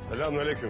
السلام علیکم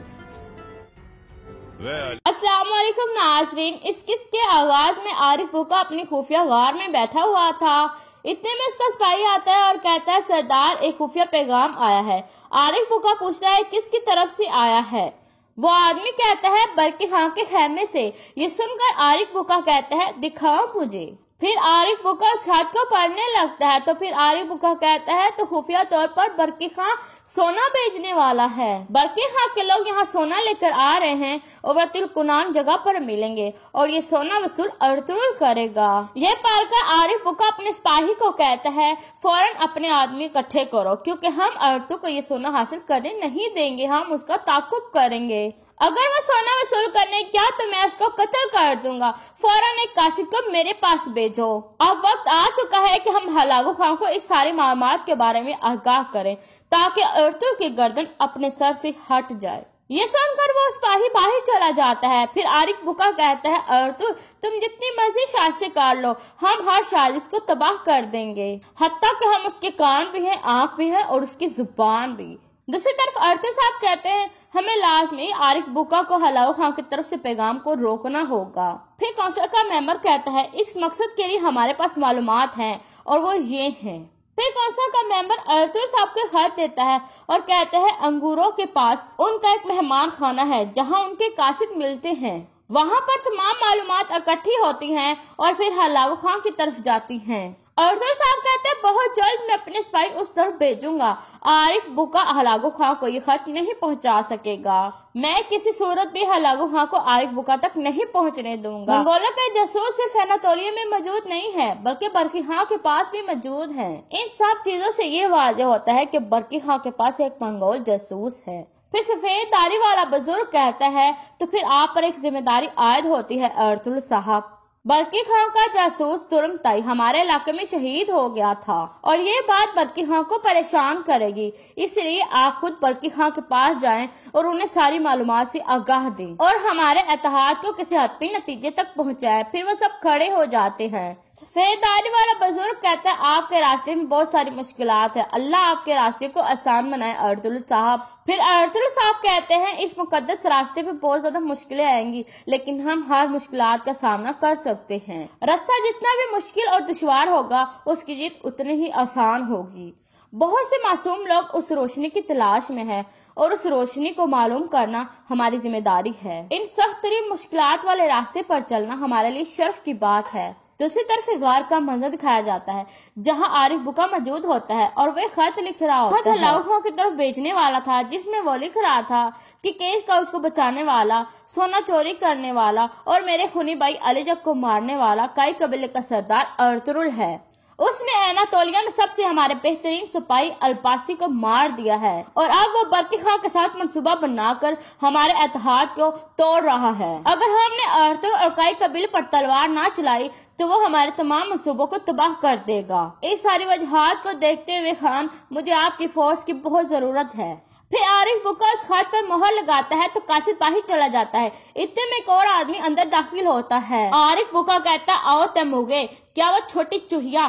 السلام علیکم ناظرین، اس قسط کے آغاز میں عارف بھوکا اپنی خفیہ غار میں بیٹھا ہوا تھا۔ اتنے میں اس کا سپاہی آتا ہے اور کہتا ہے سردار ایک خفیہ پیغام آیا ہے۔ عارف بھوکا پوچھتا ہے کس کی طرف سے آیا ہے؟ وہ آدمی کہتا ہے برقی خان کے خیمے سے۔ یہ سن کر عارف بھوکا کہتا ہے دکھاؤ مجھے۔ پھر عارف بھوکا اس خط کو پڑھنے لگتا ہے تو پھر عارف بھوکا کہتا ہے تو خفیہ طور پر برقی خان سونا بیچنے والا ہے۔ برقی خان کے لوگ یہاں سونا لے کر آ رہے ہیں اور وہ تلکنان جگہ پر ملیں گے اور یہ سونا وصول ارطغرل کرے گا۔ یہ پڑھ کر عارف بھوکا اپنے سپاہی کو کہتا ہے فوراً اپنے آدمی اکٹھے کرو، کیونکہ ہم ارطغرل کو یہ سونا حاصل کرنے نہیں دیں گے، ہم اس کا تعاقب کریں گے۔ اگر وہ سونا وصول کرنے کیا تو میں اس کو قتل کر دوں گا۔ فوراً ایک قاصد کو میرے پاس بھیجو۔ اب وقت آ چکا ہے کہ ہم ہلاکو خان کو اس ساری معلومات کے بارے میں آگاہ کریں تاکہ ارطغرل کی گردن اپنے سر سے ہٹ جائے۔ یہ سن کر وہ سپاہی باہر چلا جاتا ہے۔ پھر عارف بھوکا کہتا ہے ارطغرل تم جتنی مرضی سازشیں کر لو، ہم ہر سازش کو تباہ کر دیں گے، حتیٰ کہ ہم اس کے کان بھی ہیں، آنکھ بھی ہے اور اس کی زبان بھی۔ دوسری طرف ارطغرل صاحب کہتے ہیں ہمیں لازمی عارف بھوکا کو ہلاکو خان کی طرف سے پیغام کو روکنا ہوگا۔ پھر کونسل کا ممبر کہتا ہے اس مقصد کے لیے ہمارے پاس معلومات ہیں اور وہ یہ ہیں۔ پھر کونسل کا ممبر ارطغرل صاحب کو خط دیتا ہے اور کہتا ہے انگوروں کے پاس ان کا ایک مہمان خانہ ہے جہاں ان کے قاصد ملتے ہیں، وہاں پر تمام معلومات اکٹھی ہوتی ہیں اور پھر ہلاکو خان کی طرف جاتی ہیں۔ ارطغرل صاحب کہتے ہیں بہت جلد میں اپنے سپاہی اس طرف بھیجوں گا۔ عارف بھوکا ہلاکو خان کو یہ خط نہیں پہنچا سکے گا، میں کسی صورت بھی ہلاکو خان کو عارف بھوکا تک نہیں پہنچنے دوں گا۔ منگولوں کے جاسوس صرف اناطولیہ میں موجود نہیں ہے بلکہ برقی خان کے پاس بھی موجود ہیں۔ ان سب چیزوں سے یہ واضح ہوتا ہے کہ برقی خان کے پاس ایک منگول جاسوس ہے۔ پھر سفید داڑھی والا بزرگ کہتا ہے تو پھر آپ پر ایک ذمہ داری عائد ہوتی ہے ارطغرل صاحب۔ برقی خان کا جاسوس ترمتائی ہمارے علاقے میں شہید ہو گیا تھا اور یہ بات برقی خان کو پریشان کرے گی، اس لیے آپ خود برقی خان کے پاس جائیں اور انہیں ساری معلومات سے آگاہ دیں اور ہمارے اتحاد کو کسی حتمی نتیجے تک پہنچائیں۔ پھر وہ سب کھڑے ہو جاتے ہیں۔ سفید داڑھی والا بزرگ کہتا ہے آپ کے راستے میں بہت ساری مشکلات ہیں، اللہ آپ کے راستے کو آسان بنائے ارطغرل صاحب۔ پھر ارطغرل صاحب کہتے ہیں اس مقدس راستے پہ بہت زیادہ مشکلیں آئیں گی لیکن ہم ہر مشکلات کا سامنا کر سکتے ہیں۔ راستہ جتنا بھی مشکل اور دشوار ہوگا اس کی جیت اتنی ہی آسان ہوگی۔ بہت سے معصوم لوگ اس روشنی کی تلاش میں ہیں اور اس روشنی کو معلوم کرنا ہماری ذمہ داری ہے۔ ان سخت ترین مشکلات والے راستے پر چلنا ہمارے لیے شرف کی بات ہے۔ دوسری طرف غار کا منظر دکھایا جاتا ہے جہاں عارف بھوکا موجود ہوتا ہے اور وہ خط لکھ رہا ہوتا ہے۔ خط ہلاکو خان کی طرف بیچنے والا تھا جس میں وہ لکھ رہا تھا کہ کیس کا اس کو بچانے والا، سونا چوری کرنے والا اور میرے خونی بھائی علی جگ کو مارنے والا کئی قبیلے کا سردار ارطغرل ہے۔ اس نے اناطولیہ میں سب سے ہمارے بہترین سپاہی الپاستی کو مار دیا ہے اور اب وہ برقی خان کے ساتھ منصوبہ بنا کر ہمارے اتحاد کو توڑ رہا ہے۔ اگر ہم نے ارطغرل اور کئی قبیلے پر تلوار نہ چلائی تو وہ ہمارے تمام منصوبوں کو تباہ کر دے گا۔ اس ساری وجوہات کو دیکھتے ہوئے خان مجھے آپ کی فورس کی بہت ضرورت ہے۔ پھر عارف بھوکا اس خط پر مہر لگاتا ہے تو قاصد باہر چلا جاتا ہے۔ اتنے میں ایک اور آدمی اندر داخل ہوتا ہے۔ عارف بھوکا کہتا آؤ تیموگے، کیا وہ چھوٹی چوہیا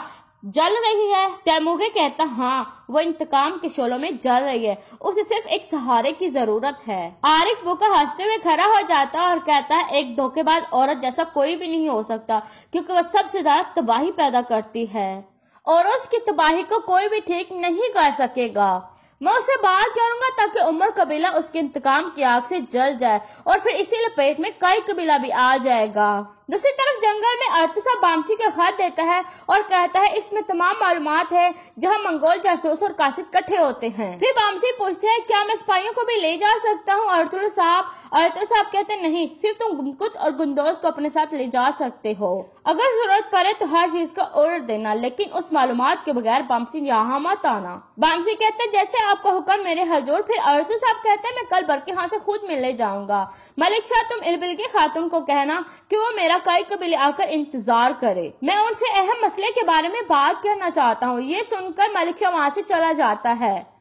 جل رہی ہے؟ تیموگے کہتا ہاں وہ انتقام کے شعلوں میں جل رہی ہے، اسے صرف ایک سہارے کی ضرورت ہے۔ عارف بھوکا ہنستے ہوئے کھڑا ہو جاتا ہے اور کہتا ہے ایک دھوکے باز عورت جیسا کوئی بھی نہیں ہو سکتا کیونکہ وہ سب سے زیادہ تباہی پیدا کرتی ہے اور اس کی تباہی کو کوئی بھی ٹھیک نہیں کر سکے گا۔ میں اسے بات کروں گا تاکہ عمر قبیلہ اس کے انتقام کی آگ سے جل جائے اور پھر اسی لپیٹ میں کئی قبیلہ بھی آ جائے گا۔ دوسری طرف جنگل میں ارطغرل صاحب بامسی کا خط دیتا ہے اور کہتا ہے اس میں تمام معلومات ہے جہاں منگول جاسوس اور قاصد کٹھے ہوتے ہیں۔ پھر بامسی پوچھتے ہیں کیا میں سپاہیوں کو بھی لے جا سکتا ہوں ارطغرل صاحب کہتے ہیں نہیں، صرف تم گمکت اور گندوز کو اپنے ساتھ لے جا سکتے ہو، اگر ضرورت پڑے تو ہر چیز کا آرڈر دینا لیکن اس معلومات کے بغیر بامسی یہاں مت آنا۔ بامسی کہتے ہیں جیسے آپ کا حکم میرے حضور۔ پھر ارطغرل صاحب کہتے ہیں میں کل برقی خان سے خود ملنے جاؤں گا، ملک شاہ تم اربل کی خاتون کو کہنا کہ وہ میرا کئی قبیلے آ کر انتظار کرے، میں ان سے اہم مسئلے کے بارے میں بات کرنا چاہتا ہوں۔ یہ سن کر ملک شاہ وہاں سے چلا جاتا ہے۔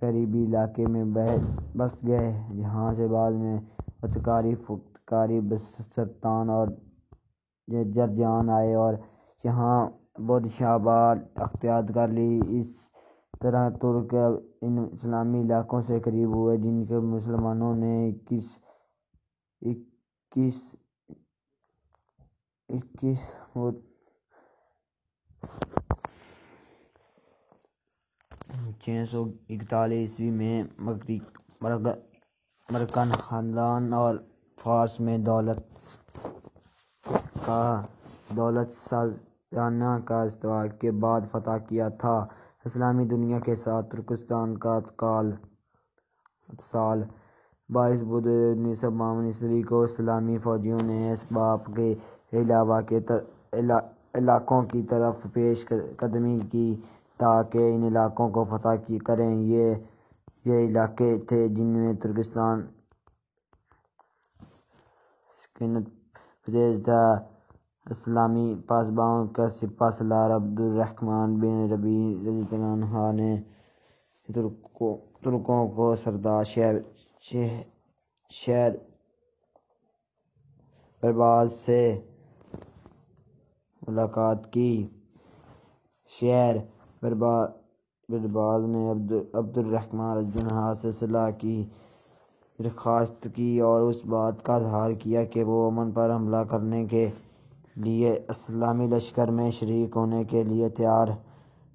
قریبی علاقے میں بس گئے، جہاں سے بعد میں فتکاری، بسرتان اور جرجان آئے اور یہاں بدھ شعبہ اختیار کر لی۔ اس طرح ترک ان اسلامی علاقوں سے قریب ہوئے جن کے مسلمانوں نے 641 عیسوی میں مرکن خاندان اور فارس میں دولت سازانہ کا استحصال کے بعد فتح کیا تھا۔ اسلامی دنیا کے ساتھ ترکستان کا اتصال 22 بدھ 1952 عیسوی کو اسلامی فوجیوں نے اسباب کے علاوہ کے علاقوں کی طرف پیش قدمی کی تاکہ ان علاقوں کو فتح کریں۔ یہ علاقے تھے جن میں ترکستان سکینت پذیر تھا۔ اسلامی پاسبانوں کا سپہ سالار عبد الرحمن بن ربیع رضی اللہ عنہ نے ترکوں کو سردار شہر برباز سے ملاقات کی۔ شہر برباز نے عبد الرحمن رضی اللہ عنہ سے صلح کی درخواست کی اور اس بات کا اظہار کیا کہ وہ امن پر حملہ کرنے کے لیے اسلامی لشکر میں شریک ہونے کے لیے تیار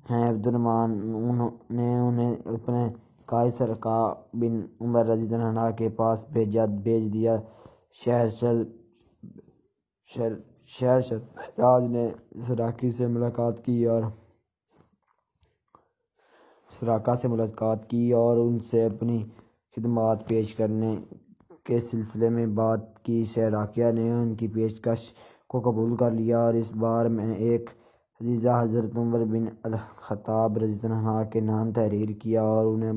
ہیں۔ عبد الرحمن نے انہیں اپنے قائد سرکا بن عمر رضی اللہ عنہ کے پاس بھیج دیا۔ شہرزاد نے سراقی سے ملاقات کی اور ان سے اپنی خدمات پیش کرنے کے سلسلے میں بات کی۔ سراقیہ نے ان کی پیشکش کو قبول کر لیا اور اس بارے میں ایک عریضہ حضرت عمر بن الخطاب رضی اللہ عنہ کے نام تحریر کیا اور انہیں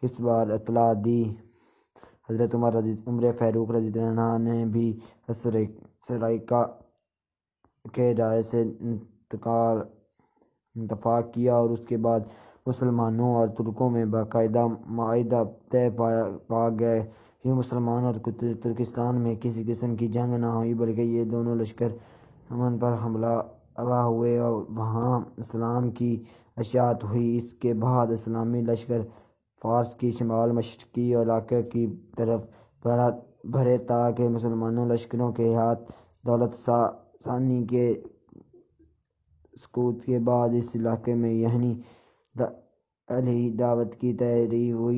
اس بار اطلاع دی۔ حضرت عمر فاروق رضی اللہ عنہ نے بھی سراقیہ کے رائے سے اتفاق کیا اور اس کے بعد مسلمانوں اور ترکوں میں باقاعدہ معاہدہ طے پا گئے۔ یوں مسلمان اور ترکستان میں کسی قسم کی جنگ نہ ہوئی بلکہ یہ دونوں لشکر امن پر حملہ آور ہوئے اور وہاں اسلام کی اشاعت ہوئی۔ اس کے بعد اسلامی لشکر فارس کی شمال مشرقی علاقے کی طرف بڑھے تاکہ مسلمان لشکروں کے ہاتھ دولت ثانی کے سقوط کے بعد اس علاقے میں یعنی علیہ دعوت کی تحریک ہو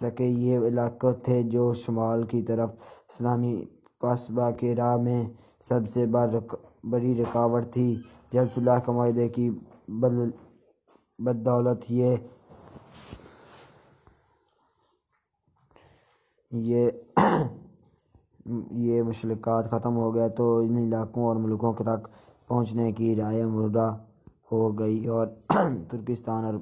سکے۔ یہ علاقے تھے جو شمال کی طرف اسلامی پاسباں کی راہ میں سب سے بڑی رکاوٹ تھی۔ جب صلح کے معاہدے کی بدولت یہ مشکلات ختم ہو گئیں تو ان علاقوں اور ملکوں تک پہنچنے کی راہ ہموار ہو گئی اور ترکستان اور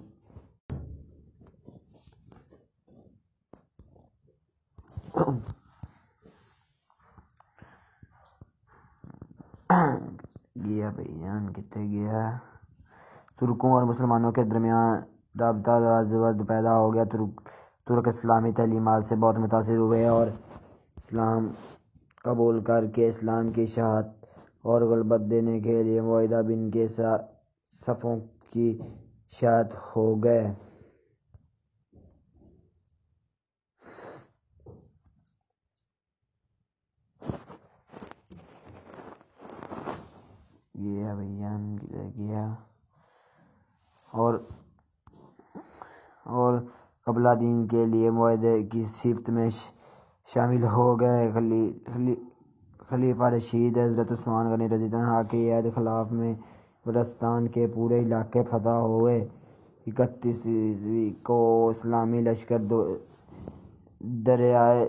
ترکوں اور مسلمانوں کے درمیان رابطہ زبردست پیدا ہو گیا۔ ترک اسلامی تعلیمات سے بہت متاثر ہوئے اور اسلام قبول کر کے اسلام کی اشاعت اور غلبت دینے کے لیے معاہدہ بن کے صفوں کی اشاعت ہو گئے۔ اور قبلہ دین کے لیے معاہدے کی صفت میں شامل ہو گئے۔ خلیفہ راشد حضرت عثمان غنی رضی اللہ عنہ کے عہد خلافت میں وزیرستان کے پورے علاقے فتح ہوئے۔ 31 عیسوی کو اسلامی لشکر دریائے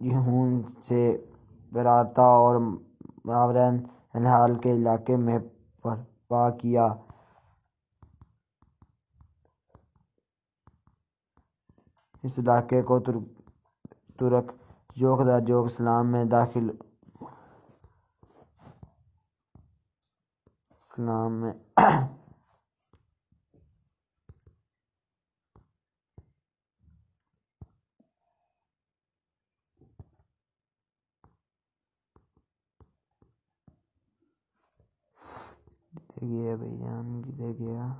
جیحون سے برارتا اور ماورائن النہر کے علاقے میں برپا کیا۔ اس علاقے کو ترک جوک در جوک اسلام میں گیا بھائی جان کدھر گیا؟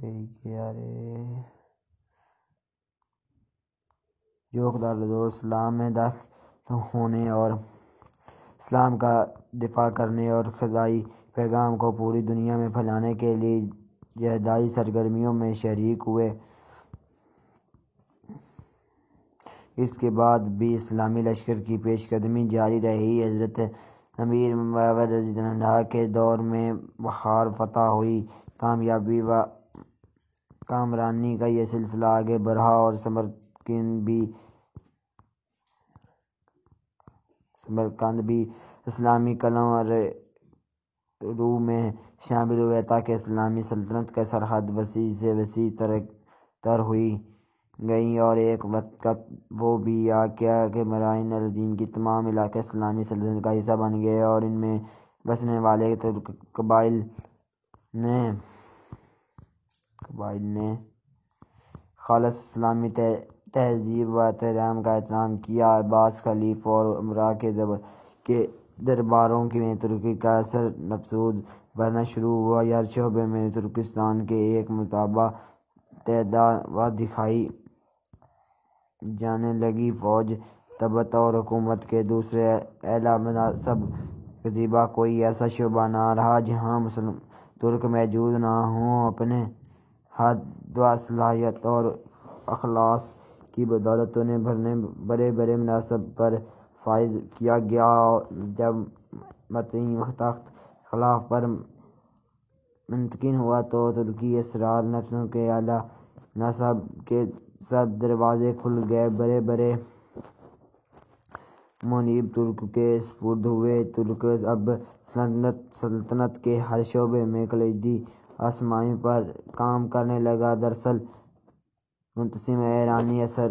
بھائی گیا رے جو خدا اسلام میں داخل ہونے اور اسلام کا دفاع کرنے اور خدائی پیغام کو پوری دنیا میں پھیلانے کے لیے جہادی سرگرمیوں میں شریک ہوئے۔ اس کے بعد بھی اسلامی لشکر کی پیش قدمی جاری رہی۔ حضرت امیر معاویہ رضی اللہ عنہ کے دور میں بخار فتح ہوئی۔ کامیابی و کامرانی کا یہ سلسلہ آگے بڑھا اور سمرقند بھی اسلامی قلعوں اور روح میں شامل ہوئے تاکہ اسلامی سلطنت کی سرحد وسیع سے وسیع تر ہوئی گئیں، اور ایک وقت وہ بھی آ گیا کہ مراین الدین کے تمام علاقے اسلامی سلطنت کا حصہ بن گئے اور ان میں بسنے والے ترک قبائل نے خالص اسلامی تہذیب و احترام کا احترام کیا۔ عباس خلیفہ اور امراء کے درباروں میں ترکی کا اثر نفوذ بڑھنا شروع ہوا۔ ہر شعبے میں ترکستان کے ایک مرتبہ و دکھائی جانے لگی فوج، ضبط اور حکومت کے دوسرے اعلیٰ مناصب کے سوا کوئی ایسا شعبہ نہ رہا جہاں ترک موجود نہ ہوں۔ اپنے حد و صلاحیت اور اخلاص کی بدولت انہیں بڑے بڑے مناصب پر فائز کیا گیا۔ جب متعین تخت خلافت پر منتقل ہوا تو ترکی اسرار نسلوں کے اعلیٰ مناصب کے سب دروازے کھل گئے، بڑے بڑے منصب ترک کے سپرد ہوئے۔ ترک اب سلطنت کے ہر شعبے میں کلیدی اسامی پر کام کرنے لگا۔ دراصل منتظم ایرانی اثر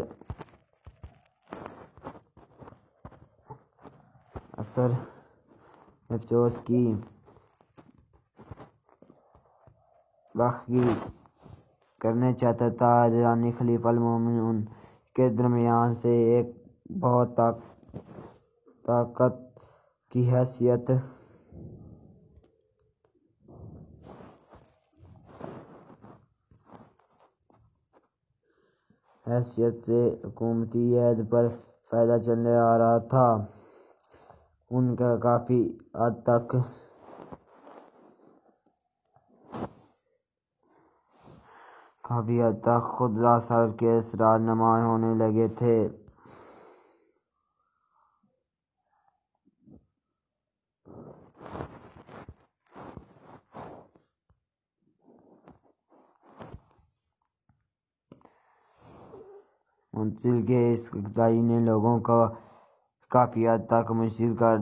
نفوذ کی بخشی کرنا چاہتا تھا۔ ایرانی خلیفہ المومنین ان کے درمیان سے ایک بہت طاقت کی حیثیت سے حکومتی عہدے پر فائدہ چلنے آ رہا تھا۔ ان کا کافی حد تک خود اثر کے اثرات نمایاں ہونے لگے تھے۔ منتقل کے اس اقتدار نے لوگوں کو کافی حد تک متاثر کر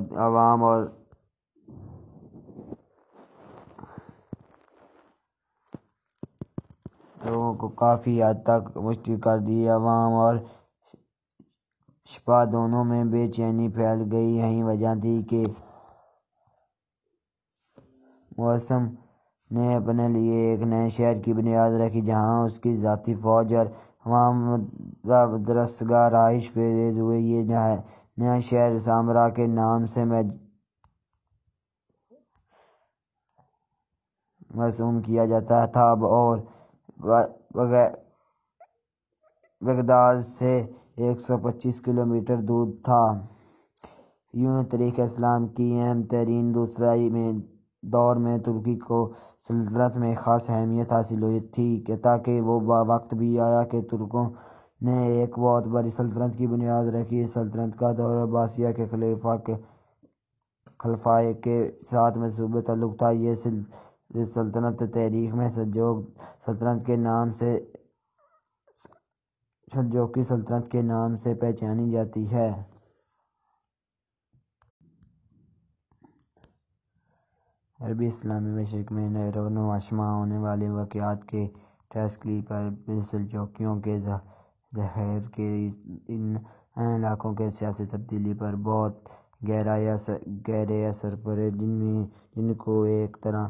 دیا۔ عوام اور شعب دونوں میں بے چینی پھیل گئی۔ یہی وجہ تھی کہ معتصم نے اپنے لیے ایک نئے شہر کی بنیاد رکھی جہاں اس کی ذاتی فوج اور عوام درستگاہ رہائش پذیر ہوئے۔ یہ نیا شہر سامرا کے نام سے مرسوم کیا جاتا تھا اور بغداد سے 125 کلومیٹر دور تھا۔ یوں تاریخ اسلام کی اہم ترین دور میں ترکی کو سلطنت میں خاص اہمیت حاصل ہوئی تھی، تاکہ وہ وقت بھی آیا کہ ترکوں نے ایک بہت بڑی سلطنت کی بنیاد رکھی۔ اس سلطنت کا دور عباسیہ کے خلفاء کے ساتھ منسوب تعلق تھا۔ یہ سلطنت تاریخ میں سلجوقی سلطنت کے نام سے پہچانی جاتی ہے۔ عربی اسلامی مشرق میں نو آشنا ہونے والے واقعات کے تشکیل پر سلجوقیوں کے ظہور کے ان علاقوں کے سیاسی تبدیلی پر بہت گہرے اثر پڑے، جن کو ایک طرح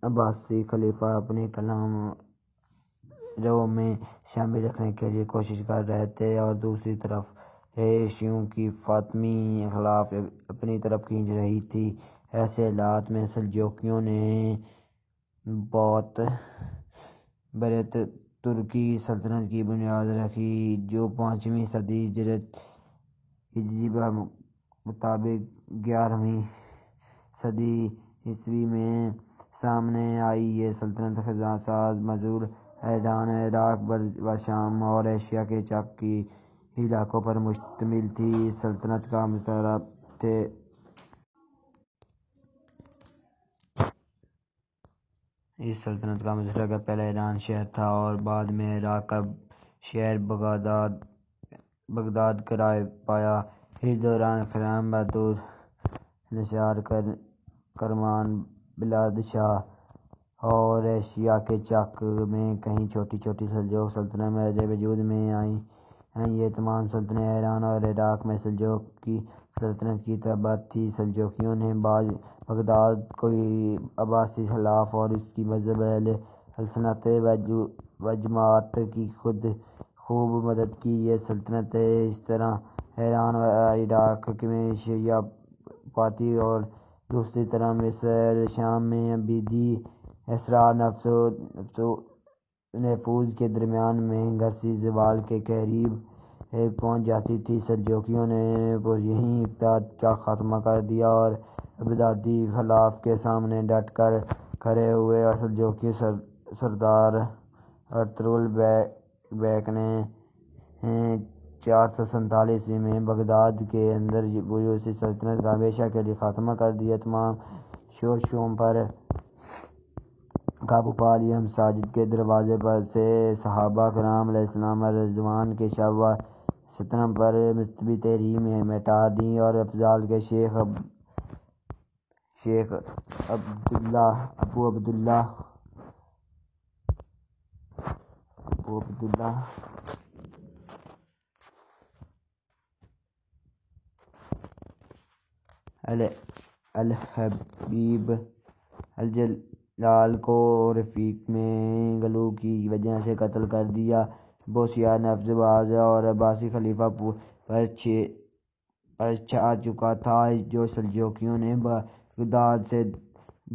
عباسی خلیفہ اپنے کلام رو میں شامل رکھنے کے لیے کوشش کر رہے تھے اور دوسری طرف شیعوں کی فاطمی خلاف اپنی طرف کھینچ رہی تھی۔ ایسے حالات میں سلجوقیوں نے بہت بڑے ترکی سلطنت کی بنیاد رکھی، جو 5ویں صدی ہجری مطابق 11ویں صدی عیسوی میں سامنے آئی۔ یہ سلطنت خزاں ساز مزور ایران، عراق و شام اور ایشیا کے چک کی علاقوں پر مشتمل تھی۔ اس سلطنت کا مشرقہ پہلے ایران شہر تھا اور بعد میں عراق کا شہر بغداد قرار پایا۔ اس دوران خرم بہادر، نصار کرمان، بلاد شاہ اور ایشیا کے چک میں کئی چھوٹی چھوٹی سلجوق سلطنتیں وجود میں آئیں۔ یہ تمام سلطنتیں ایران اور عراق میں سلجوق کی سلطنت کی تابع تھیں۔ سلجوقیوں نے بغداد کو عباسی خلافت اور اس کی مذہب اہل السنت و جماعت کی خوب مدد کی۔ یہ سلطنتیں اس طرح ایران و عراق میں شیعہ پنتھی اور دوسری طرف مصر شام میں عبیدی اسرار نفوذ کے درمیان میں گھسی زوال کے قریب پہنچ جاتی تھیں۔ سلجوقیوں نے یہیں اقتدار کا خاتمہ کر دیا اور عبیدی خلافت کے سامنے ڈٹ کر کھڑے ہوئے۔ سلجوقی سردار ارطغرل بیگ نے 447 میں بغداد کے اندر بوسی سلطنت کا ہمیشہ کے لیے خاتمہ کر دیا، تمام شورشوں پر قابو پا لیا۔ مساجد کے دروازے سے صحابہ کرام علیہ السلام رضوان کے شب و ستم پر مذہبی تحریمیں مٹا دیں اور افضال کے شیخ ابو عبداللہ الحبیب الجلال کو رفیق میں غلو کی وجہ سے قتل کر دیا۔ بوسیہ نفذ باز اور عباسی خلیفہ پر چھا چکا تھا، جو سلجوقیوں نے بغداد سے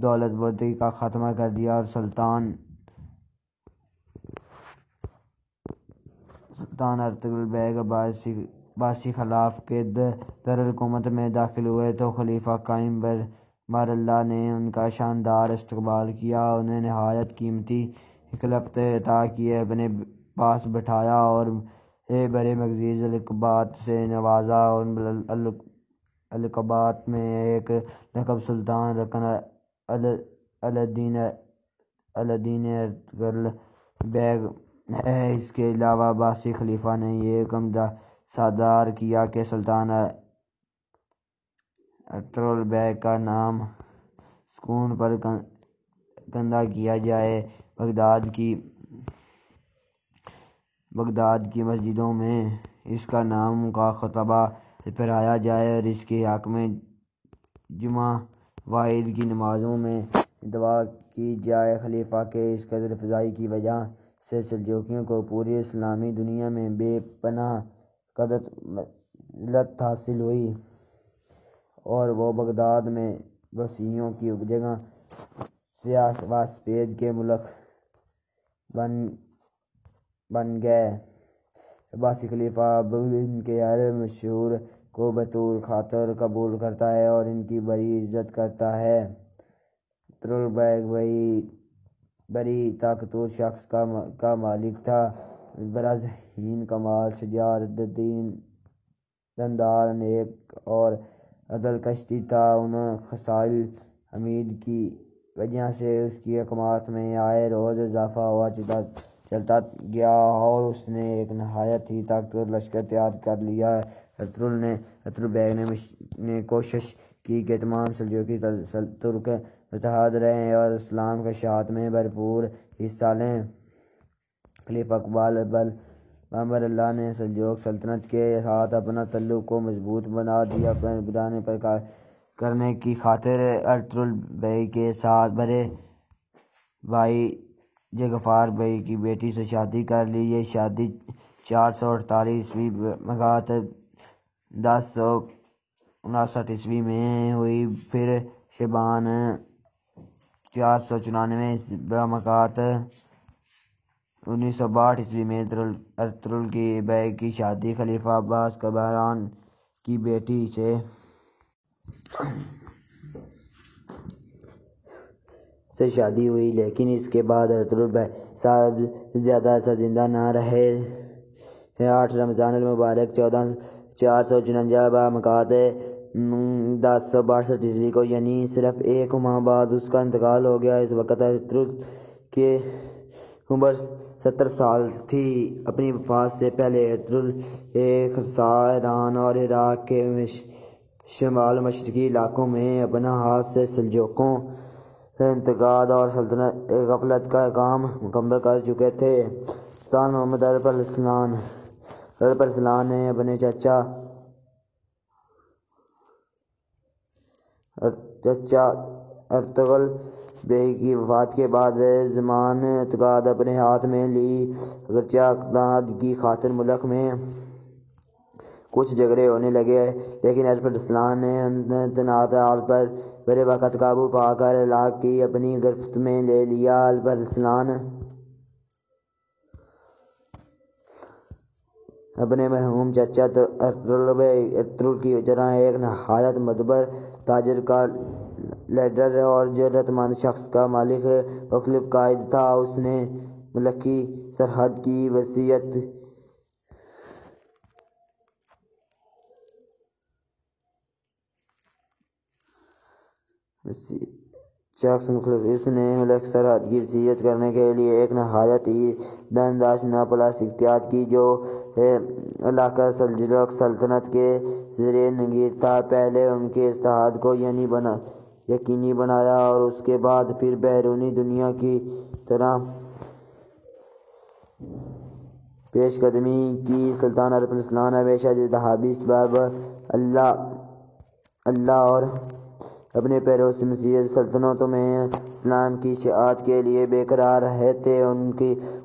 دولت برداری کا خاتمہ کر دیا اور سلطان ارطغرل بیگ عباسی خلافت کے دارالحکومت میں داخل ہوئے تو خلیفہ قائم بر اللہ نے ان کا شاندار استقبال کیا، انہیں نہایت قیمتی خلعتیں عطا کی، اپنے پاس بٹھایا اور بڑے معزز القابات سے نوازا۔ ان القابات میں ایک لقب سلطان رکن الدین ارطغرل بیگ ہے۔ اس کے علاوہ عباسی خلیفہ نے یہ حکم صادر کیا کہ سلطان ارطغرل بیگ کا نام سکون پر کندہ کیا جائے، بغداد کی مسجدوں میں اس کا نام کا خطبہ پڑھایا جائے اور اس کے حق میں جمعہ وعید کی نمازوں میں دعا کی جائے۔ خلیفہ کے اس قدر فضائی کی وجہ سے سلجوقیوں کو پوری اسلامی دنیا میں بے پناہ قدر ملت حاصل ہوئی اور وہ بغداد میں وسیعوں کی جگہ سیاح و سفید کے ملک بن گئے۔ عباسی خلیفہ اب ان کے ہر مشورے کو بطور خاطر قبول کرتا ہے اور ان کی بڑی عزت کرتا ہے۔ ارطغرل بیگ بڑی طاقتور شخص کا مالک تھا، بڑا ذہین، کمال شجاعت، دیندار، نیک اور عدل کشتی تھا۔ ان خصال حمید کی وجہ سے اس کی حکومت میں آئے روز اضافہ ہوا چلتا گیا اور اس نے ایک نہایت ہی طاقتور لشکر تیار کر لیا۔ ارطغرل بیگ نے کوشش کی کہ تمام سلجوقی ترک متحد رہیں اور اسلام کی اشاعت میں بھرپور حصہ لیں۔ خلیفہ اقبال بامر اللہ نے سلجوق سلطنت کے ساتھ اپنا تعلق کو مضبوط بنانے پر کرنے کی خاطر ارطغرل بیگ کے ساتھ بڑے بھائی جغفار بھائی کی بیٹی سے شادی کر لی۔ یہ شادی 448 عیسوی مگات 1059 عیسوی میں ہوئی۔ پھر شعبان 494 بمگات 1962 عیسوی میں ارطغرل کی بیگ کی شادی خلیفہ عباس کبران کی بیٹی سے شادی ہوئی، لیکن اس کے بعد ارطغرل بھائی صاحب زیادہ عرصہ زندہ نہ رہے۔ 8 رمضان المبارک 1454 بمگات 1062 عیسوی کو، یعنی صرف 1 ماہ بعد اس کا انتقال ہو گیا۔ اس وقت ارطغرل کی عمر 70 سال تھی۔ اپنی وفات سے پہلے ارطغرل خراسان، ایران اور عراق کے شمال مشرقی علاقوں میں اپنا ہاتھ سے سلجوقیوں انتقاد اور غفلت کا کام مکمل کر چکے تھے۔ سلطان محمد الپرسلان نے اپنے چچا ارطغرل بیگ کی وفات کے بعد زمام انتقاد اپنے ہاتھ میں لی۔ اگرچہ اقتدار کی خاطر ملک میں کچھ جھگڑے ہونے لگے، لیکن الپرسلان نے تنازعات پر بر وقت قابو پا کر علاقے کی اپنی گرفت میں لے لیا۔ الپرسلان اپنے مرحوم چچا ارطغرل کی طرح ایک نہایت معتبر تاجر کا لیڈر اور جرأت مند شخص کا مالک مخلص قائد تھا۔ اس نے ملکی سرحد کی وسعت کرنے کے لیے ایک نہایت ہی بےانداز ناپلاس اختیارات کی، جو علاقہ سلجوق سلطنت کے زیر نگین تھا۔ پہلے ان کے اتحاد کو یقینی بنایا اور اس کے بعد پھر بیرونی دنیا کی طرح پیش قدمی کی۔ سلطان الپرسلان ہمیشہ ذہابی اسباب اللہ اور اپنے پیروں سے مسیحی سلطنتوں میں اسلام کی اشاعت کے لیے بےقرار رہے تھے۔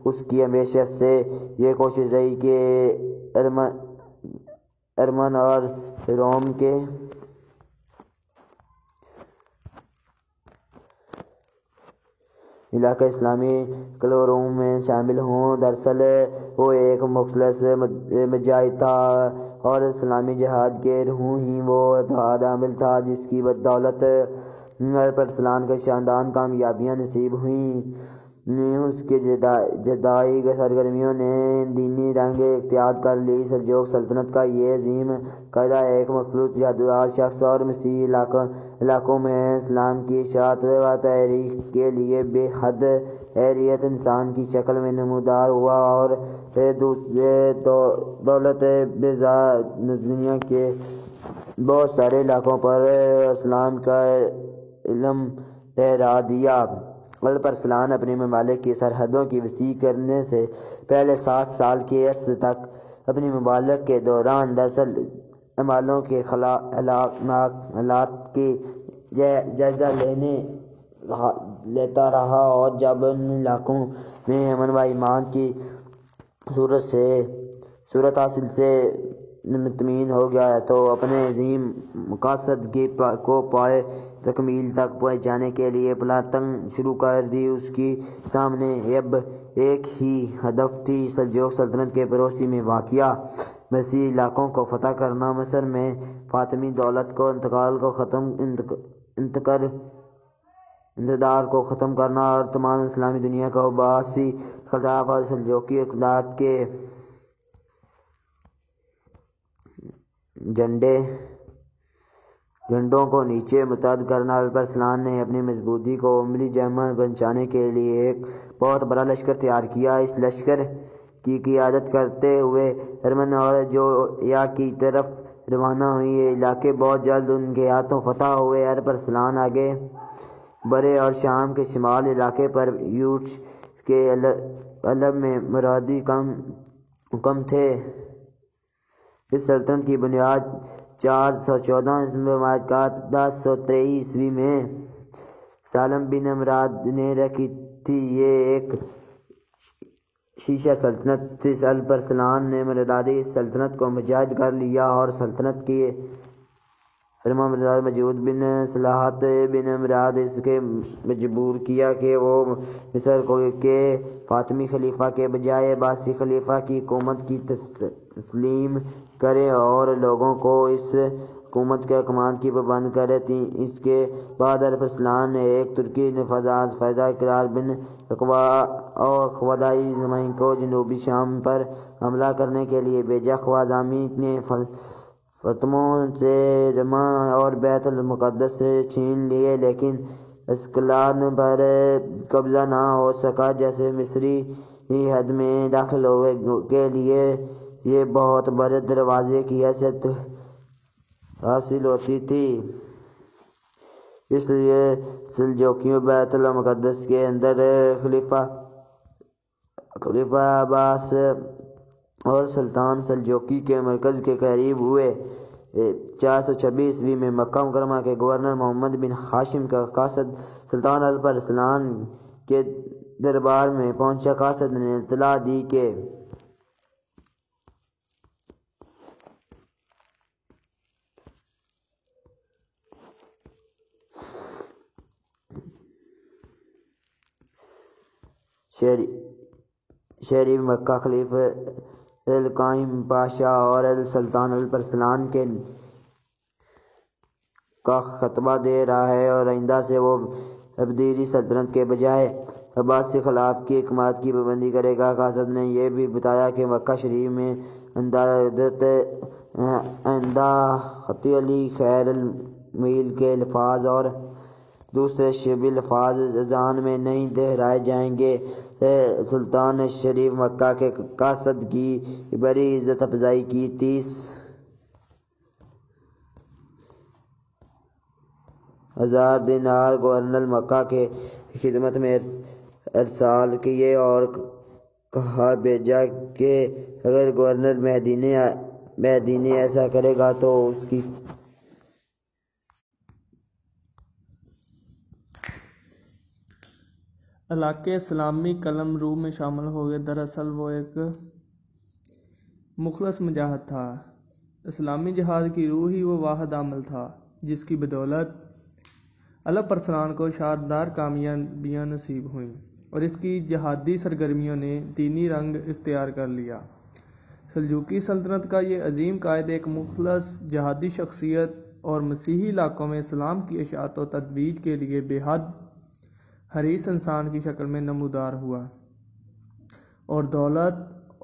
اس کی ہمیشہ سے یہ کوشش رہی کہ ارمن اور روم کے علاقے اسلامی کلوروں میں شامل ہوں۔ دراصل وہ ایک مخلص مجاہد تھا اور اسلامی جہاد کے روح ہی وہ اتحاد عامل تھا جس کی بدولت الپرسلان کو شاندار کامیابیاں نصیب ہوئیں۔ اس کی جدائی سرگرمیوں نے دینی رنگ اختیار کر لی۔ سلجوق سلطنت کا یہ عظیم قائد ایک مخلص جہادگر شخص اور مسیحی علاقوں میں اسلام کی اشاعت و تحریک کے لیے بے حد حیرت انسان کی شکل میں نمودار ہوا، اور دولت بیزار دنیا کے بہت سارے علاقوں پر اسلام کا علم لہرا دیا۔ الپرسلان اپنے ممالک کی سرحدوں کی وسیع کرنے سے پہلے 7 سال کے عرصے تک اپنے ممالک کے دوران دراصل عملوں کے حالات کی جائزہ لیتا رہا، اور جب ان علاقوں میں امن و ایمان کی صورت حاصل سے مطمئن ہو گیا تو اپنے عظیم مقاصد کو پائے تکمیل تک پہنچانے کے لیے پلاننگ شروع کر دی۔ اس کے سامنے اب ایک ہی ہدف تھی، سلجوق سلطنت کے پڑوسی میں واقع مسیحی علاقوں کو فتح کرنا، مصر میں فاطمی دولت کو انتقال کو ختم کرنا اور تمام اسلامی دنیا کو عباسی خلافت اور سلجوقی اقتدار کے جھنڈوں کو نیچے متحد کرنا۔ الپرسلان نے اپنی مضبوطی کو عملی جامہ پہنچانے کے لیے ایک بہت بڑا لشکر تیار کیا۔ اس لشکر کی قیادت کرتے ہوئے ارمن اور جویا کی طرف روانہ ہوئی۔ یہ علاقے بہت جلد ان کے ہاتھوں فتح ہوئے۔ الپرسلان آگے بڑھے اور شام کے شمالی علاقے پر یوش کے علم میں مرادی حکم تھے۔ اس سلطنت کی بنیاد 414 بمگات 1023 عیسوی میں سالم بن امراد نے رکھی تھی۔ یہ ایک شیشہ سلطنت تھی۔ الپرسلان نے مردادی اس سلطنت کو مجاہد کر لیا اور سلطنت کی فرما بردار موجود بن صلاحت بن امراد اس کے مجبور کیا کہ وہ مصر کے فاطمی خلیفہ کے بجائے عباسی خلیفہ کی حکومت کی تسلیم کرے اور لوگوں کو اس حکومت کے احکامات کی پابند کرے تھی۔ اس کے بعد الپرسلان نے ایک ترکی نفاذات فیضا اقرار بن اور خودائی زمین کو جنوبی شام پر حملہ کرنے کے لیے بھیجا۔ خوازامی نے فتموں سے رما اور بیت المقدس سے چھین لیے، لیکن اسکلان پر قبضہ نہ ہو سکا۔ جیسے مصری حد میں داخل ہونے کے لیے یہ بہت بڑے دروازے کی حیثیت حاصل ہوتی تھی، اس لیے سلجوکیوں بیت المقدس کے اندر خلیفہ عباس اور سلطان سلجوکی کے مرکز کے قریب ہوئے۔ 426 عیسوی میں مکہ مکرمہ کے گورنر محمد بن ہاشم کا قاصد سلطان الپرسلان کے دربار میں پہنچا۔ قاصد نے اطلاع دی کہ شہری مکہ خلیفہ القائم پاشا اور سلطان الپرسلان کا خطبہ دے رہا ہے اور آئندہ سے وہ عبیدی سلطنت کے بجائے عباسی خلاف کی حکومت کی پابندی کرے گا۔ قاصد نے یہ بھی بتایا کہ مکہ شریف میں آئندہ خطی علی خیر المیل کے الفاظ اور دوسرے شبی الفاظ اذان میں نہیں دہرائے جائیں گے۔ سلطان نے شریف مکہ کے قاصد کی بڑی عزت افزائی کی۔ 30,000 دینار گورنر مکہ کے خدمت میں ارسال کیے اور کہا بھیجا کہ اگر گورنر مہدی نے ایسا کرے گا تو اس کی علاقے اسلامی قلم رو میں شامل ہو گئے۔ دراصل وہ ایک مخلص مجاہد تھا۔ اسلامی جہاد کی روح ہی وہ واحد عمل تھا جس کی بدولت الپرسلان کو شاندار کامیابیاں نصیب ہوئیں اور اس کی جہادی سرگرمیوں نے دینی رنگ اختیار کر لیا۔ سلجوقی سلطنت کا یہ عظیم قائد ایک مخلص جہادی شخصیت اور مسیحی علاقوں میں اسلام کی اشاعت و ترویج کے لیے بے حد حریص انسان کی شکل میں نمودار ہوا اور دولت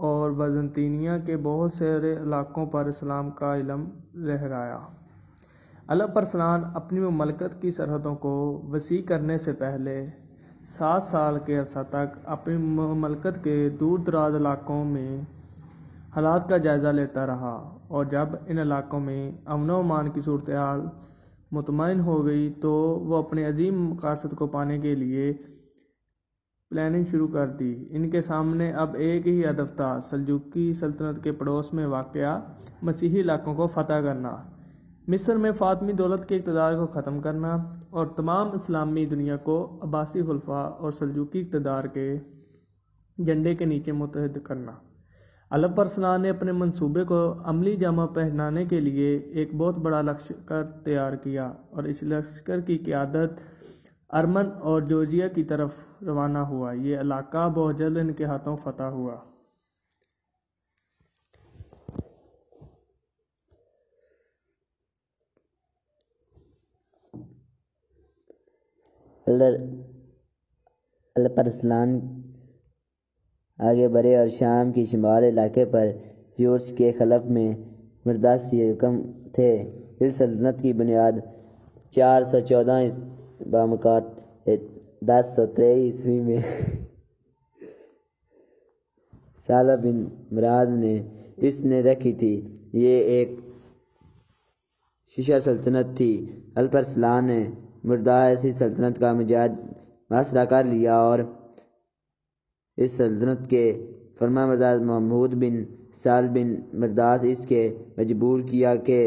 اور بازنطینیہ کے بہت سارے علاقوں پر اسلام کا علم لہرایا۔ الپرسلان اپنی مملکت کی سرحدوں کو وسیع کرنے سے پہلے 7 سال کے عرصہ تک اپنی مملکت کے دور دراز علاقوں میں حالات کا جائزہ لیتا رہا، اور جب ان علاقوں میں امن و امان کی صورتحال مطمئن ہو گئی تو وہ اپنے عظیم مقاصد کو پانے کے لیے پلاننگ شروع کر دی۔ ان کے سامنے اب ایک ہی ہدف تھا، سلجوقی سلطنت کے پڑوس میں واقع مسیحی علاقوں کو فتح کرنا، مصر میں فاطمی دولت کے اقتدار کو ختم کرنا اور تمام اسلامی دنیا کو عباسی خلفاء اور سلجوقی اقتدار کے جھنڈے کے نیچے متحد کرنا۔ الپرسلان نے اپنے منصوبے کو عملی جامہ پہنانے کے لیے ایک بہت بڑا لشکر تیار کیا اور اس لشکر کی قیادت ارمن اور جورجیا کی طرف روانہ ہوا۔ یہ علاقہ بہت جلد ان کے ہاتھوں فتح ہوا۔ الپرسلان آگے بڑھے اور شام کی شمال علاقے پر یورش کے خلف میں مرداسی حکم تھے۔ اس سلطنت کی بنیاد 414 بامکات 1023 عیسوی میں سالہ بن مراد نے اس نے رکھی تھی۔ یہ ایک شیشہ سلطنت تھی۔ الپرسلان نے مرداسی سلطنت کا محاصرہ کر لیا اور اس سلطنت کے فرما بردار محمود بن سال بن مرداس اس کے مجبور کیا کہ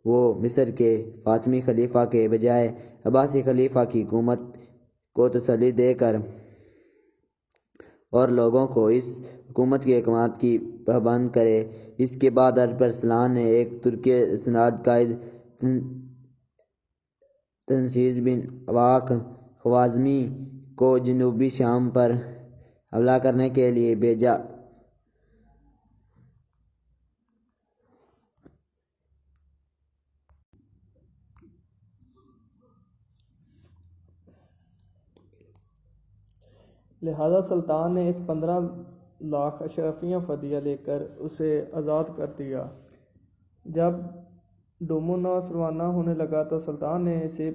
وہ مصر کے فاطمی خلیفہ کے بجائے عباسی خلیفہ کی حکومت کو تسلی دے کر اور لوگوں کو اس حکومت کے احکامات کی پابند کرے۔ اس کے بعد ارسلان نے ایک ترک اسناد قائد تنشیز بن واق خوازمی کو جنوبی شام پر حملہ کرنے کے لیے بھیجا۔ لہذا سلطان نے اس 15 لاکھ اشرفیہ فدیہ لے کر اسے آزاد کر دیا۔ جب ڈومونوس روانہ ہونے لگا تو سلطان نے اسے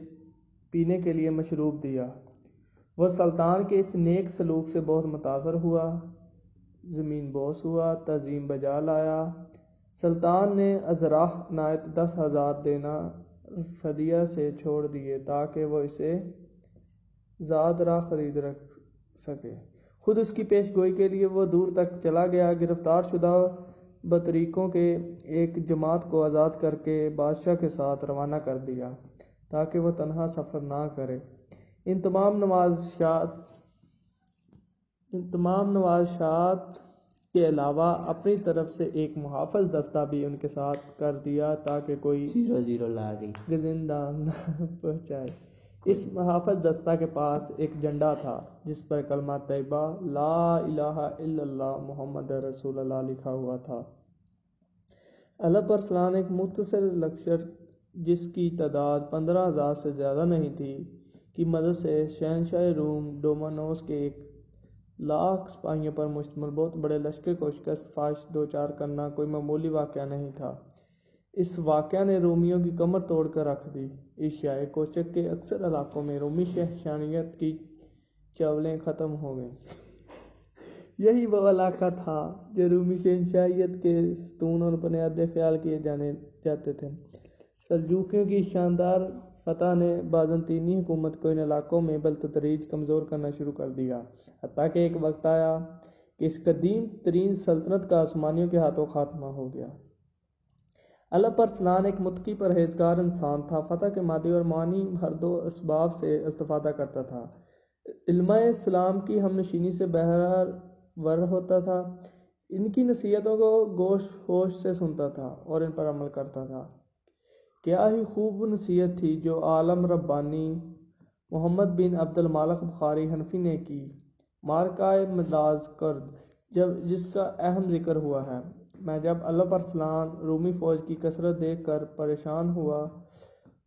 پینے کے لیے مشروب دیا۔ وہ سلطان کے اس نیک سلوک سے بہت متاثر ہوا، زمین بوس ہوا، تعظیم بجا لایا۔ سلطان نے ازراح عنایت 10,000 دینار فدیہ سے چھوڑ دیے تاکہ وہ اسے زاد راہ خرید رکھ سکے۔ خود اس کی پیش گوئی کے لیے وہ دور تک چلا گیا۔ گرفتار شدہ بطریقوں کے ایک جماعت کو آزاد کر کے بادشاہ کے ساتھ روانہ کر دیا تاکہ وہ تنہا سفر نہ کرے۔ ان تمام نوازشات کے علاوہ اپنی طرف سے ایک محافظ دستہ بھی ان کے ساتھ کر دیا تاکہ کوئی گزندہ نہ پہنچائے۔ اس محافظ دستہ کے پاس ایک جھنڈا تھا جس پر کلمہ طیبہ لا الہ الا اللہ محمد رسول اللہ لکھا ہوا تھا۔ الپ ارسلان ایک مختصر لشکر جس کی تعداد 15,000 سے زیادہ نہیں تھی کی مدد سے شہنشاہ روم ڈومانوس کے 1,00,000 سپاہیوں پر مشتمل بہت بڑے لشکر کو شکست فاش دوچار کرنا کوئی معمولی واقعہ نہیں تھا۔ اس واقعہ نے رومیوں کی کمر توڑ کر رکھ دی۔ ایشیائے کوچک کے اکثر علاقوں میں رومی شہنشاہیت کی چاولیں ختم ہو گئیں۔ یہی وہ علاقہ تھا جو رومی شہنشاہیت کے ستون اور بنیادیں خیال کیے جاتے تھے۔ سلجوقیوں کی شاندار فتح نے بازنطینی حکومت کو ان علاقوں میں بالتدریج کمزور کرنا شروع کر دیا، حتیٰ کہ ایک وقت آیا کہ اس قدیم ترین سلطنت کا عثمانیوں کے ہاتھوں خاتمہ ہو گیا۔ الپ ارسلان ایک متقی پرہیزگار انسان تھا۔ فتح کے مادی اور معنی ہر دو اسباب سے استفادہ کرتا تھا۔ علماء اسلام کی ہم نشینی سے بہرور ہوتا تھا، ان کی نصیحتوں کو گوش ہوش سے سنتا تھا اور ان پر عمل کرتا تھا۔ کیا ہی خوب نصیحت تھی جو عالم ربانی محمد بن عبد المالک بخاری حنفی نے کی۔ مارکہ مداز کرد جس کا اہم ذکر ہوا ہے میں جب الپ ارسلان رومی فوج کی کثرت دیکھ کر پریشان ہوا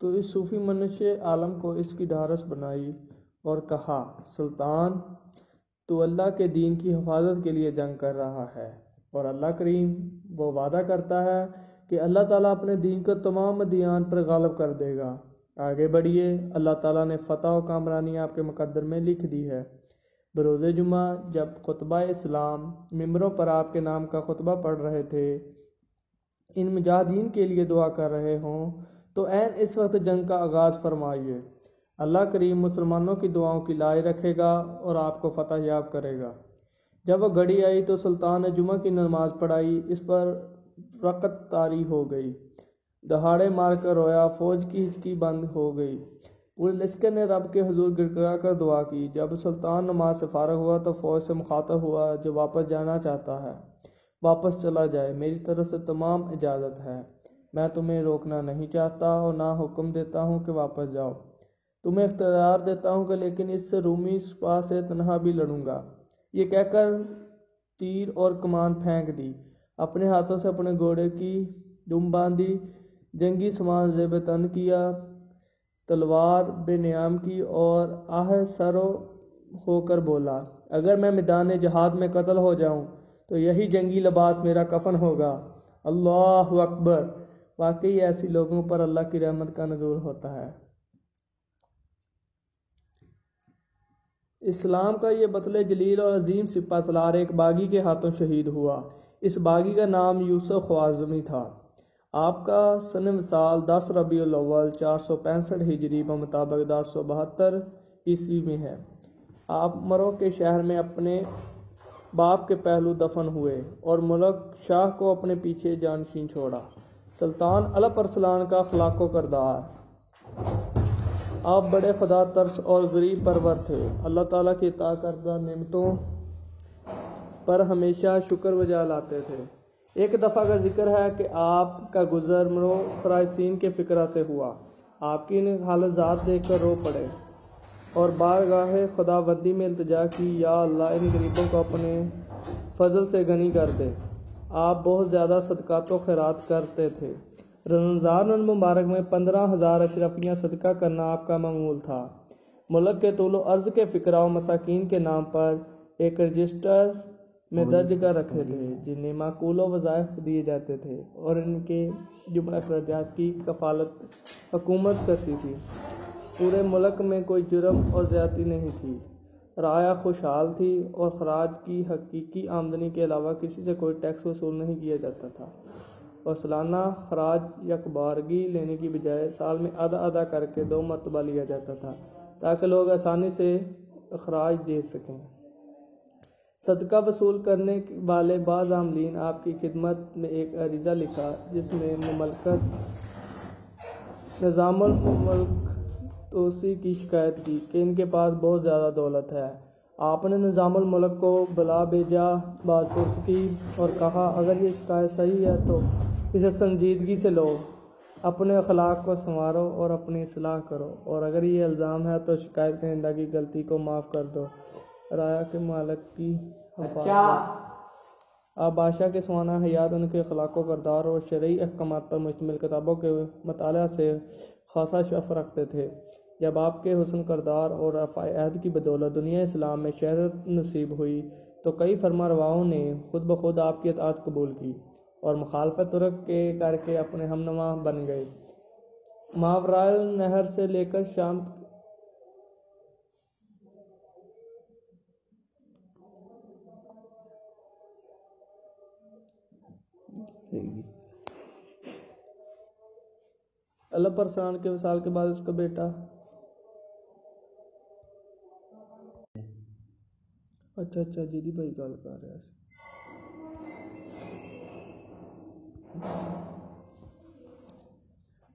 تو اس صوفی منشِ عالم کو اس کی ڈھارس بنائی اور کہا، سلطان تو اللہ کے دین کی حفاظت کے لیے جنگ کر رہا ہے اور اللہ کریم وہ وعدہ کرتا ہے کہ اللہ تعالیٰ اپنے دین کو تمام ادیان پر غالب کر دے گا۔ آگے بڑھیے، اللہ تعالیٰ نے فتح و کامرانی آپ کے مقدر میں لکھ دی ہے۔ بروز جمعہ جب خطبہ اسلام ممبروں پر آپ کے نام کا خطبہ پڑھ رہے تھے، ان مجاہدین کے لیے دعا کر رہے ہوں تو عین اس وقت جنگ کا آغاز فرمائیے۔ اللہ کریم مسلمانوں کی دعاؤں کی لاج رکھے گا اور آپ کو فتح یاب کرے گا۔ جب وہ گھڑی آئی تو سلطان نے جمعہ کی نماز پڑھائی، اس پر رکعت طاری ہو گئی، دہاڑے مار کر رویا، فوج کی ہچکی بند ہو گئی، پورے لشکر نے رب کے حضور گڑ گڑا کر دعا کی۔ جب سلطان نماز سے فارغ ہوا تو فوج سے مخاطب ہوا، جو واپس جانا چاہتا ہے واپس چلا جائے، میری طرف سے تمام اجازت ہے، میں تمہیں روکنا نہیں چاہتا اور نہ حکم دیتا ہوں کہ واپس جاؤ، تمہیں اختیار دیتا ہوں کہ لیکن اس سے رومی سپاہ سے تنہا بھی لڑوں گا۔ یہ کہہ کر تیر اور کمان پھینک دی، اپنے ہاتھوں سے اپنے گھوڑے کی دم باندھی، جنگی سامان زیب تن کیا، تلوار بے نیام کی اور آہ سرو ہو کر بولا، اگر میں میدان جہاد میں قتل ہو جاؤں تو یہی جنگی لباس میرا کفن ہوگا۔ اللہ اکبر! واقعی ایسی لوگوں پر اللہ کی رحمت کا نزول ہوتا ہے۔ اسلام کا یہ بطل جلیل اور عظیم سپہ سالار ایک باغی کے ہاتھوں شہید ہوا۔ اس باغی کا نام یوسف خوازمی تھا۔ آپ کا سن وصال 10 ربیع الاول 465 ہجری بمطابق 1072 عیسوی میں ہے۔ آپ مرو کے شہر میں اپنے باپ کے پہلو دفن ہوئے اور ملک شاہ کو اپنے پیچھے جانشین چھوڑا۔ سلطان الپ ارسلان کا اخلاق و کردار۔ آپ بڑے خدا ترس اور غریب پرور تھے، اللہ تعالیٰ کی عطا کردہ نعمتوں پر ہمیشہ شکر بجا لاتے تھے۔ ایک دفعہ کا ذکر ہے کہ آپ کا گزر مرو خرائسین کے فقرہ سے ہوا، آپ کی ان حالت ذات دیکھ کر رو پڑے اور بارگاہ خداوندی میں التجا کی، یا اللہ ان غریبوں کو اپنے فضل سے غنی کر دے۔ آپ بہت زیادہ صدقات و خیرات کرتے تھے۔ رمضان المبارک میں 15,000 اشرفیاں صدقہ کرنا آپ کا معمول تھا۔ ملک کے طول و عرض کے فقراء و مساکین کے نام پر ایک رجسٹر میں درج کر رکھے تھے، جنہیں معقول و وظائف دیے جاتے تھے اور ان کے جملہ اخراجات کی کفالت حکومت کرتی تھی۔ پورے ملک میں کوئی جرم اور زیادتی نہیں تھی، رعایا خوشحال تھی اور خراج کی حقیقی آمدنی کے علاوہ کسی سے کوئی ٹیکس وصول نہیں کیا جاتا تھا، اور سالانہ خراج یکبارگی لینے کی بجائے سال میں آدھا کر کے 2 مرتبہ لیا جاتا تھا تاکہ لوگ آسانی سے اخراج دے سکیں۔ صدقہ وصول کرنے والے بعض عاملین آپ کی خدمت میں ایک عریضہ لکھا جس میں مملکت نظام الملک توسیع کی شکایت کی کہ ان کے پاس بہت زیادہ دولت ہے۔ آپ نے نظام الملک کو بلا بھیجا، بات پرس کی اور کہا اگر یہ شکایت صحیح ہے تو اسے سنجیدگی سے لو، اپنے اخلاق کو سنوارو اور اپنی اصلاح کرو، اور اگر یہ الزام ہے تو شکایت کنندہ کی غلطی کو معاف کر دو، رعایا کے مالک کی حفاظت۔ آپ بادشاہ کے سوانح حیات ان کے اخلاق و کردار اور شرعی احکامات پر مشتمل کتابوں کے مطالعہ سے خاصا شغف رکھتے تھے۔ جب آپ کے حسن کردار اور رفع عہد کی بدولت دنیا اسلام میں شہرت نصیب ہوئی تو کئی فرما رواؤں نے خود بخود آپ کی اطاعت قبول کی اور مخالفت ترک کے کر کے اپنے ہمنوا بن گئے۔ ماورائے النہر سے لے کر شام اللہ پرسان کے وصال کے بعد اس کا بیٹا اچھا جیدی بھائی گل کر رہا ہے۔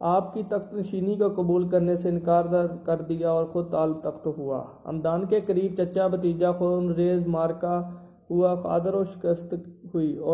آپ کی تخت نشینی کو قبول کرنے سے انکار کر دیا اور خود طالب تخت ہوا۔ ہمدان کے قریب چچا بھتیجا خون ریز مارکا ہوا، قادر و شکست ہوئی اور